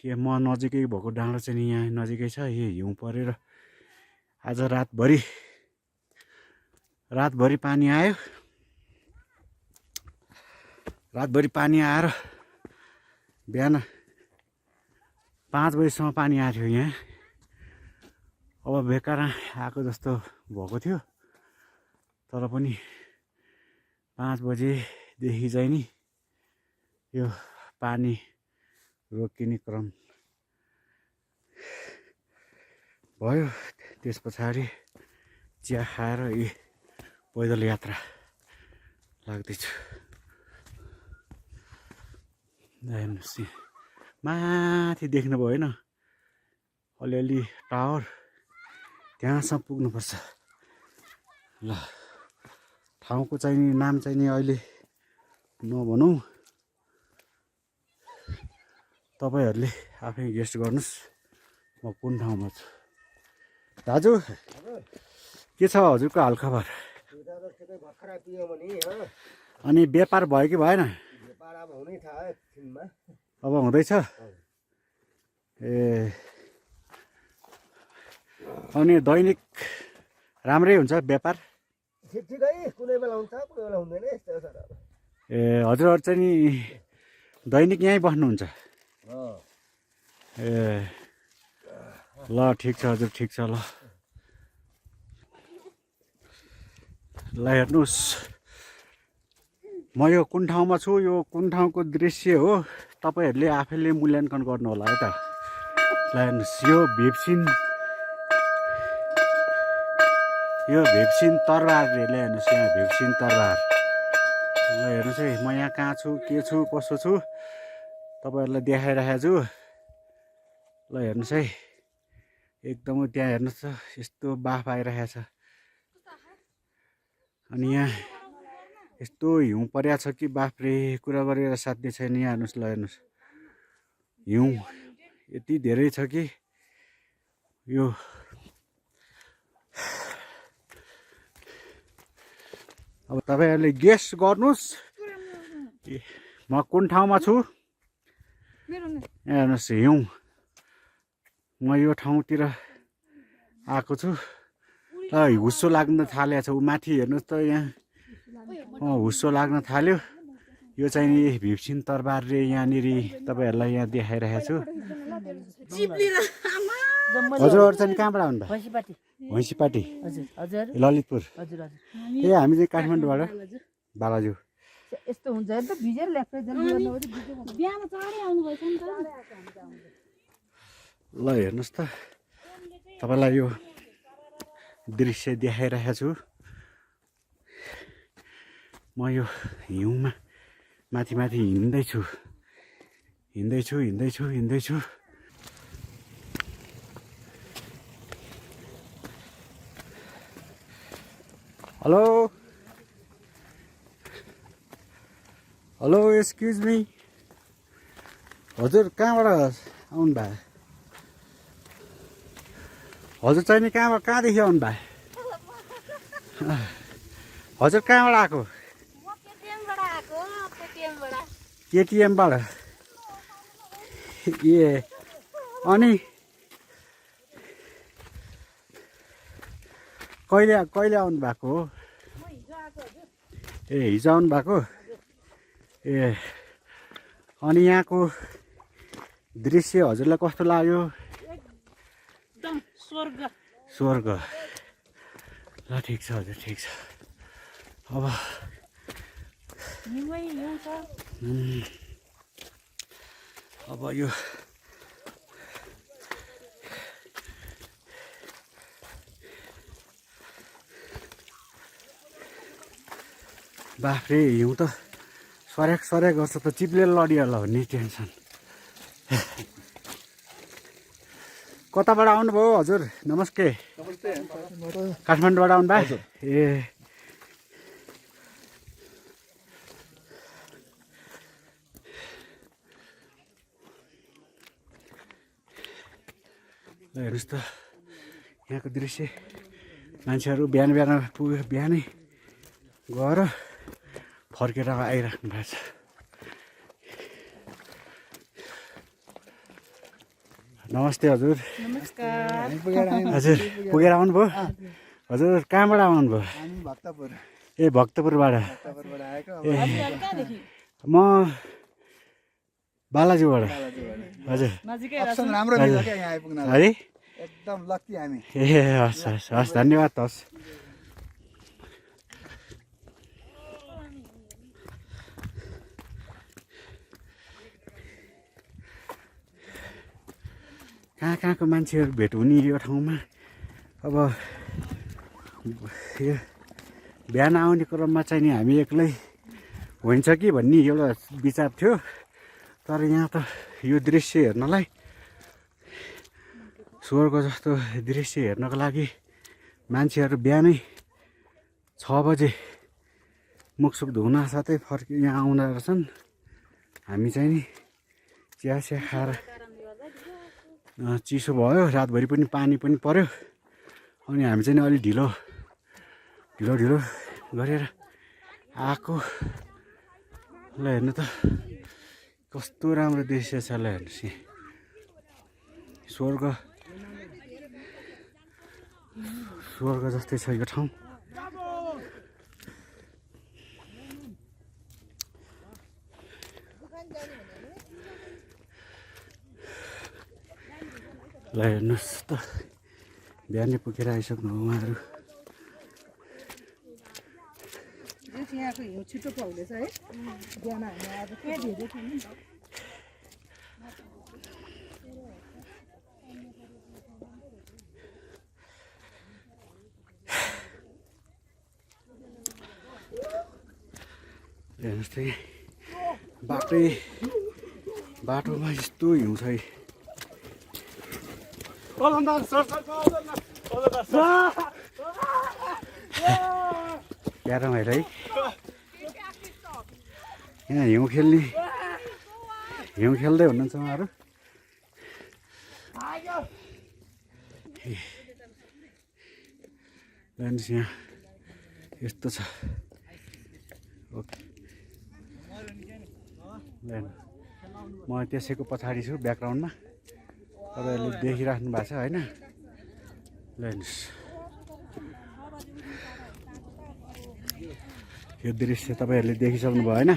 यो म नजिकै भएको डाँडो चाहिँ नि यहाँ नजिकै छ। यो हिउँ परेर आज रातभरि पानी आयो। रातभरि पानी आएर बिहान 5 बजीसम्म पानी आएको थियो यहाँ। अब बेकार आएको जस्तो भएको थियो, तर पनि 5 बजेदेखि चाहिँ नि यो पानी रोकिने क्रम भयो। त्यस पछाडि चिया खाएर यी पैदल यात्रा लाग्दैछु। हेर्नुहोस् माथि देख्नुभयो होइन, अलिअलि टावर त्यहाँसम्म पुग्नुपर्छ। ल ठाउँको चाहिँ नि नाम चाहिँ नि अहिले नभनौँ, तपाईहरुले आफै गेस्ट गर्नुस् म कुन ठाउँमा छु। दाजु के छ हजुरको हालखबर? अनि व्यापार भयो कि भएन? अब हुँदैछ। ए अनि दैनिक राम्रै हुन्छ व्यापार? ठिकै, कुनै बेला हुन्छ कुनै बेला हुँदैन यस्तो छ। ए हजुरहरु चाहिँ नि दैनिक यहीँ बस्नुहुन्छ? ए ल ठिक छ हजुर, ठिक छ। ल हेर्नुहोस् म यो कुन ठाउँमा छु, यो कुन ठाउँको दृश्य हो तपाईहरुले आफैले मूल्याङ्कन गर्नु होला है त। ल हेर्नुहोस् यो भिप्सिन तरबार रे। ल हेर्नुहोस् यहाँ भिप्सिन तरबार। ल हेर्नुहोस् है म यहाँ कहाँ छु, के छु, कसो छु तपाईहरुलाई देखाइरहेको छु। ल हेर्नुहोस् है एकदमै त्यहाँ हेर्नुहोस् त यस्तो बाफ आइरहेको छ। अनि यहाँ यस्तो हिउँ परिया छ कि बाफरे कुरा गरेर साध्य छैन। यहाँ हेर्नुहोस्, ल हेर्नुहोस् हिउँ यति धेरै छ कि यो अब तपाईहरुले गेस गर्नुस् म कुन ठाउँमा छु। हेर्नुहोस् हिउँ, म यो ठाउँतिर आएको छु। हुस्सो लाग्न थालेको छ। उ माथि हेर्नुहोस् त यहाँ हुस्सो लाग्न थाल्यो। यो चाहिँ नि भिप्सिन तरबार रे। यहाँनिर तपाईहरुलाई यहाँ देखाइरहेको छु। हजुरहरु चाहिँ कहाँबाट आउनुभयो? भैँसीपाटी ललितपुर। ए हामी चाहिँ काठमाडौँबाट। बालाजु यस्तो हुन्छ नि त, भिजेर ल्याप्टै जल्दी गर्नु बिहामा चाँडै आउनु भएछ नि त। ल हेर्नुहोस् त तपाईलाई यो दृश्य देखाइरहेको छु। म यो हिउँमा माथि हिँड्दैछु। हेलो एक्सक्युज मी, हजुर कहाँबाट आउनु भयो? हजुर चाहिँ नि कहाँदेखि आउनु भयो? हजुर कहाँबाट आएको? केटिएमबाट। ए अनि कहिले आउनु भएको हो? ए हिजो आउनु भएको? ए अनि यहाँको दृश्य हजुरलाई कस्तो लाग्यो? एकदम स्वर्ग। ल ठिक छ हजुर, ठिक छ। अब यो बाफ्रे हिउँ त सरेक गर्छ त चिप्लेर लडिहाल्ला भन्ने टेन्सन। कताबाट आउनुभयो हजुर? नमस्ते। काठमाडौँबाट आउनु भयो? ए हेर्नुहोस् त यहाँको दृश्य। मान्छेहरू बिहान पुग्यो, बिहानै गएर फर्केर आइराख्नु भएको छ। नमस्ते हजुर। नमस्कार। हजुर पुगेर आउनुभयो? हजुर कहाँबाट आउनुभयो? हामी भक्तपुर ए भक्तपुरबाट। आएको म बालाजुबाट। हजुर अप्सन राम्रो मिल्यो क्या यहाँ आइपुग्न है एकदम लक्की हामी। ए हस् हस् हस् धन्यवाद हस्। कहाँ कहाँको मान्छेहरू भेट हुने यो ठाउँमा। अब यो बिहान आउने क्रममा चाहिँ नि हामी एक्लै हुन्छ कि भन्ने एउटा विचार थियो, तर यहाँ त यो दृश्य हेर्नलाई स्वर्ग जस्तो दृश्य हेर्नको लागि मान्छेहरू बिहानै 6 बजे मुखसुख धुन साथै यहाँ आउँदा रहेछन्। हामी चाहिँ नि चिया सिया खाएर चिसो भयो, रातभरि पनि पानी पनि पर्यो, अनि हामी चाहिँ अलि ढिलो गरेर आएको। ल हेर्नु त कस्तो राम्रो दृश्य छ। ल हेर्नुहोस् स्वर्ग जस्तै छ यो ठाउँ। ल हेर्नुहोस् त बिहानै पुगेर आइसक्नु उहाँहरू। यहाँको हिउँ छिटो पाउँदैछ है। बिहान हामी आज के धेरै थियौँ नि। हेर्नुहोस् त बाटोमा यस्तो हिउँ छ। प्यारो भएर है यहाँ हिउँ खेल्दै हुनुहुन्छ उहाँहरू। हेर्नुहोस् यहाँ यस्तो छ। ओके म त्यसैको पछाडि छु ब्याकग्राउन्डमा, तपाईँहरूले देखिराख्नु भएको छ होइन। ल हेर्नुहोस् यो दृश्य तपाईँहरूले देखिसक्नु भयो होइन।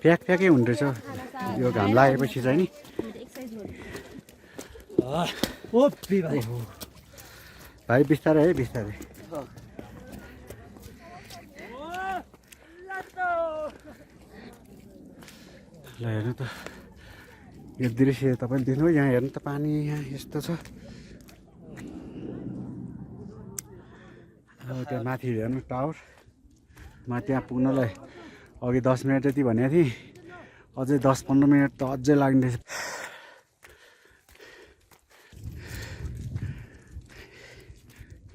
प्याकै हुँदैछ यो घाम लागेपछि चाहिँ नि। भाइ बिस्तारै है बिस्तारै। ल हेर्नु त यो दृश्य तपाईँले देख्नु यहाँ हेर्नु त पानी यहाँ यस्तो छ। अब त्यहाँ माथि हेर्नु टावर, म त्यहाँ पुग्नलाई अघि 10 मिनट जति भनेको थिएँ, अझै 10-15 मिनट त अझै लाग्ने।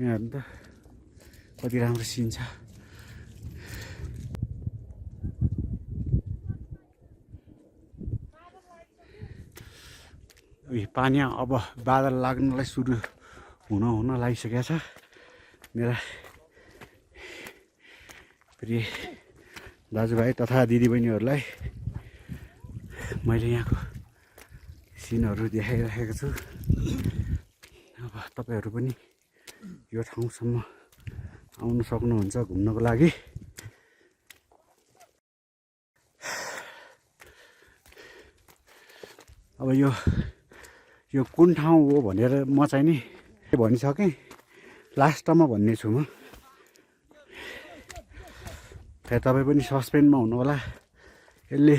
यहाँ हेर्नु त कति राम्रो सिन छ। पानी अब बादल लाग्नलाई सुरु हुन लागिसकेको छ। मेरा प्रिय दाजुभाइ तथा दिदीबहिनीहरूलाई मैले यहाँको सिनहरू देखाइराखेको छु। अब तपाईँहरू पनि यो ठाउँसम्म आउन सक्नुहुन्छ घुम्नको लागि। अब यो कुन ठाउँ हो भनेर म चाहिँ नि भनिसकेँ, लास्टमा भन्ने छु म। खै तपाईँ पनि सस्पेन्समा हुनु होला, यसले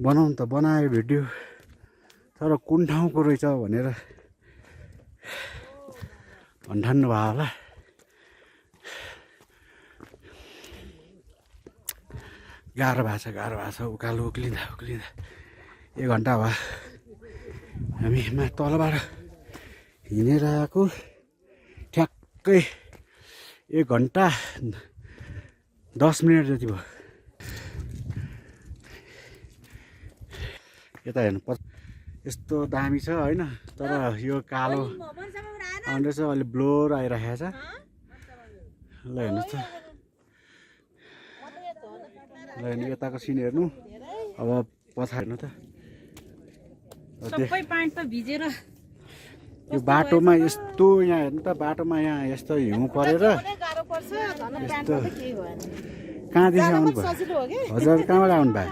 बनाउनु त बनायो भिडियो, तर कुन ठाउँको रहेछ भनेर भन्ठान्नु भयो होला। गाह्रो भएको छ उकालो उक्लिँदा 1 घन्टा भयो हामी तलबाट हिँडेर आएको। ठ्याक्कै 1 घन्टा 10 मिनट जति भयो। यता हेर्नु यस्तो दामी छ होइन तर यो कालो आउँदै छ अलि ब्लोर आइरहेको छ ल हेर्नुहोस् त ल हेर्नु यताको सिन हेर्नु अब पछाडि हेर्नु त सबै पानी त भिजेर यो बाटोमा यस्तो यहाँ हेर्नु त बाटोमा यहाँ यस्तो हिउँ परेर गाह्रो पर्छ धन प्यान्ट त केही भएन कहाँदेखि आउनुभयो सजिलो हो कि हजुर कहाँबाट आउनुभयो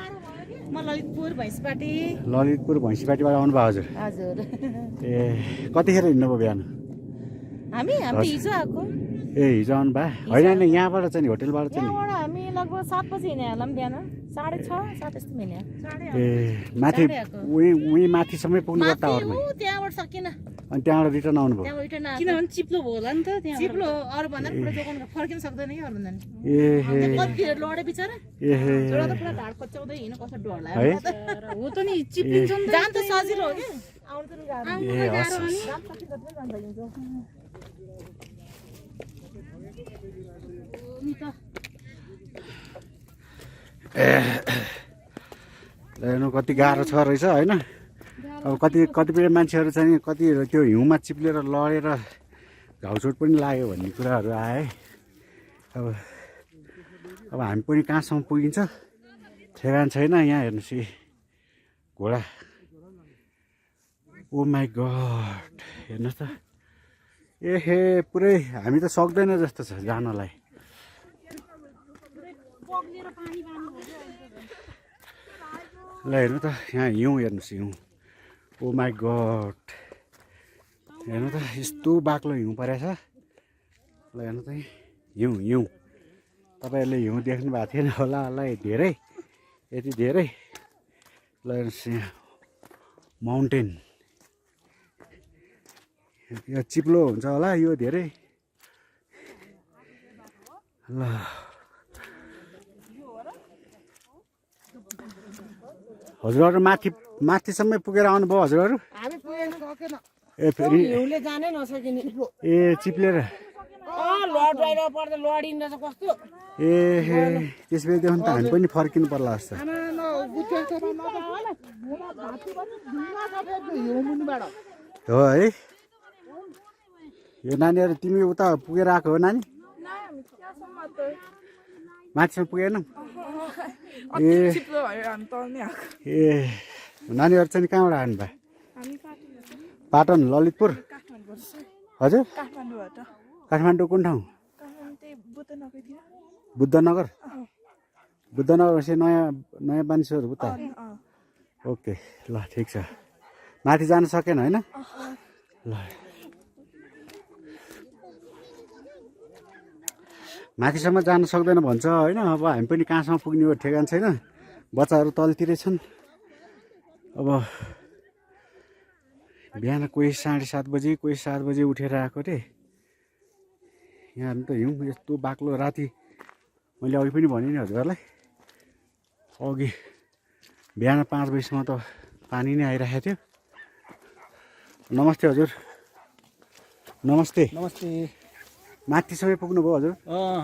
म ललितपुर भैँसपाटी ललितपुर भैँसीपाटीबाट आउनुभयो हजुर हजुर ए कतिखेर हिँड्नुभयो बिहान हामी हिजो आएको ए हिजो आउनुभयो होइन होइन यहाँबाट चाहिँ नि होटेलबाट चाहिँ नि त्यहाँबाट हामी लगभग 7 बजी हिँड्यो होला बिहान 6:30 7 यस्तो हिँड्यो ए माथि उही माथिसम्मै पुग्नु पर्छ टावरमा त्यहाँबाट सकिन अनि त्यहाँबाट रिटर्न आउनुभयो किनभने चिप्लो भयो होला नि त त्यहाँ चिप्लो अरू भन्दा पुरा जोगाउन फर्किन सक्दैन कि अरू भन्दा ए हे कति लडे बिचारा ए हे जोडा त पुरा ढाड पच्याउँदै हिँड्नु कस्तो डर है लाग्यो हो त नि चिप्लिन्छ नि जान त सजिलो हो कि आउनु त नि गाह्रो ए हस् जान सकिन्छ नि जान सकिन्छ नि त हेर्नु कति गाह्रो छ रहेछ होइन अब कतिपय मान्छेहरू चाहिँ कति त्यो हिउँमा चिप्लेर लडेर घाउचोट पनि लाग्यो भन्ने कुराहरू आए अब हामी पनि कहाँसम्म पुगिन्छ ठेगान छैन यहाँ हेर्नुहोस् यी घोडा ओ माई गड हेर्नुहोस् त ए हे पुरै हामी त सक्दैन जस्तो छ जानलाई ल हेर्नु त यहाँ हिउँ हेर्नुहोस् हिउँ ओ माई गड हेर्नु त यस्तो बाक्लो हिउँ परेछ ल हेर्नु त हिउँ हिउँ तपाईँहरूले हिउँ देख्नु भएको थिएन होला धेरै यति धेरै ल हेर्नुहोस् यहाँ माउन्टेन यो चिप्लो हुन्छ होला यो धेरै ल हजुरहरू माथिसम्मै पुगेर आउनुभयो हजुरहरू हामी पुगेन सकेन ए फेरि हिउँले जानै नसकिने ए चिप्लेर लड ड्राइभर पर्दा लडिन्छ कस्तो ए हे त्यसपछि त हामी पनि फर्किनु पर्ला जस्तो हो है यो नानीहरू तिमी उता पुगेर आएको हो नानी माथिसम्म पुगेन ए नानीहरू चाहिँ कहाँबाट आउनु भयो पाटन ललितपुर हजुर काठमाडौँ कुन ठाउँ बुद्धनगर बुद्धनगर नयाँ मानिसहरू उता ओके ल ठिक छ माथि जान सकेन होइन ल माथिसम्म जान सक्दैन भन्छ होइन अब हामी पनि कहाँसम्म पुग्ने हो ठेगान छैन बच्चाहरू तलतिरै छन् अब बिहान कोही 7:30 बजी कोही 7 बजी उठेर आएको रे यहाँ त हिउँ यस्तो बाक्लो राति मैले अघि पनि भने नि हजुरहरूलाई अघि बिहान 5 बजीसम्म त पानी नै आइरहेको थियो नमस्ते हजुर नमस्ते नमस्ते माथिसम्मै पुग्नुभयो हजुर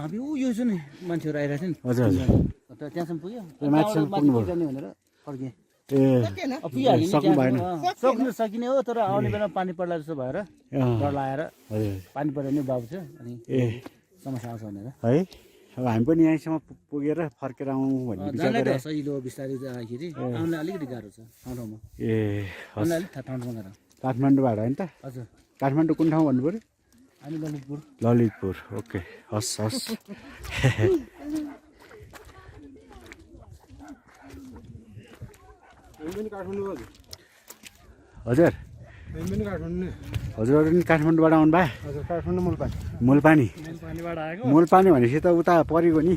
हामी यो छ नि मान्छेहरू आइरहेको छ नि हजुर हजुर त्यहाँसम्म पुग्यो माथिसम्म पुग्नुभयो भनेर फर्केँ ए सक्नु भएन सक्नु सकिने हो तर आउने बेला पानी पर्ला जस्तो भएर डर लागेर हजुर पानी पऱ्यो भने बाबु छ अनि ए समस्या आउँछ भनेर है अब हामी पनि यहीँसम्म पुगेर फर्केर आउँ भन्ने विचार जानलाई गरेँ त सजिलो बिस्तारै जाँदाखेरि आउन अलिकति गाह्रो छ ठाउँ ठाउँमा ए आउन हस् अलिक ठाउँमा गाह्रो काठमाडौँबाट होइन त हजुर काठमाडौँ कुन ठाउँ भन्नु पऱ्यो हामी ललितपुर ललितपुर ओके हस् हस् हजुर हजुरहरू नि काठमाडौँबाट आउनु भयो काठमाडौँ मुलपानी पानीबाट आएको मुलपानी भनेपछि त उता परेको नि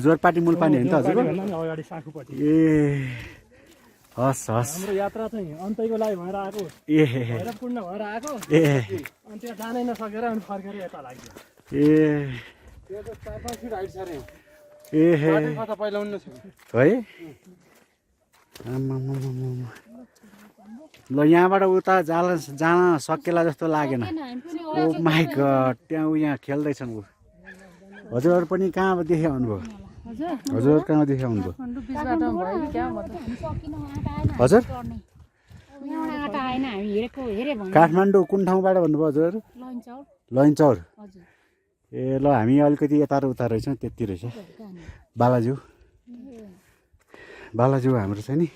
जोरपाटी मुलपानी होइन त हजुरको अगाडि साखुपट्टि ए हस् हस् हाम्रो यात्रा चाहिँ अन्तैको लागि भएर आएको ए भैरवकुण्ड भएर आएको ए अनि त्यहाँ जानै नसकेर अनि फर्केर यता लाग्यो ए त्यो त 4-5 फिट हाइट छ रे ए हे कता पहिला उन्न छ है आमामामामा ल यहाँबाट उता जान सकेला जस्तो लागेन ओ माई गड त्यहाँ यहाँ खेल्दैछन् ऊ हजुरहरू पनि कहाँदेखि आउनुभयो हजुर कहाँदेखि आउनुभयो काठमाडौँ बिचबाट भयो कि क्या म त हजुर यहाँबाट आँटा आएन हामी हेरेको हेरे भन्नु काठमाडौँ कुन ठाउँबाट भन्नुभयो हजुर लन्चौर लैनचौर हजुर ए ल हामी अलिकति यता र उता रहेछौँ त्यति रहेछ बालाज्यू बालाज्यू हाम्रो छ नि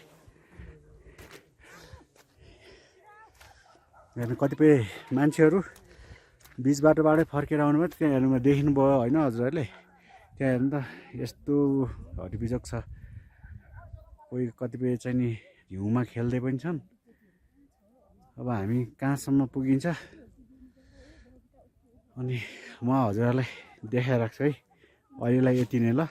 यहाँ कतिपय मान्छेहरू बिच बाटोबाटै फर्केर आउनुभयो त्यहाँ हेर्नुमा देखिनुभयो होइन हजुरहरूले त्यहाँ हेर्नु त यस्तो हरिबिजक छ कोही कतिपय चाहिँ नि हिउँमा खेल्दै पनि छन् अब हामी कहाँसम्म पुगिन्छ अनि म हजुरहरूलाई देखाइराख्छु है अहिलेलाई यति नै ल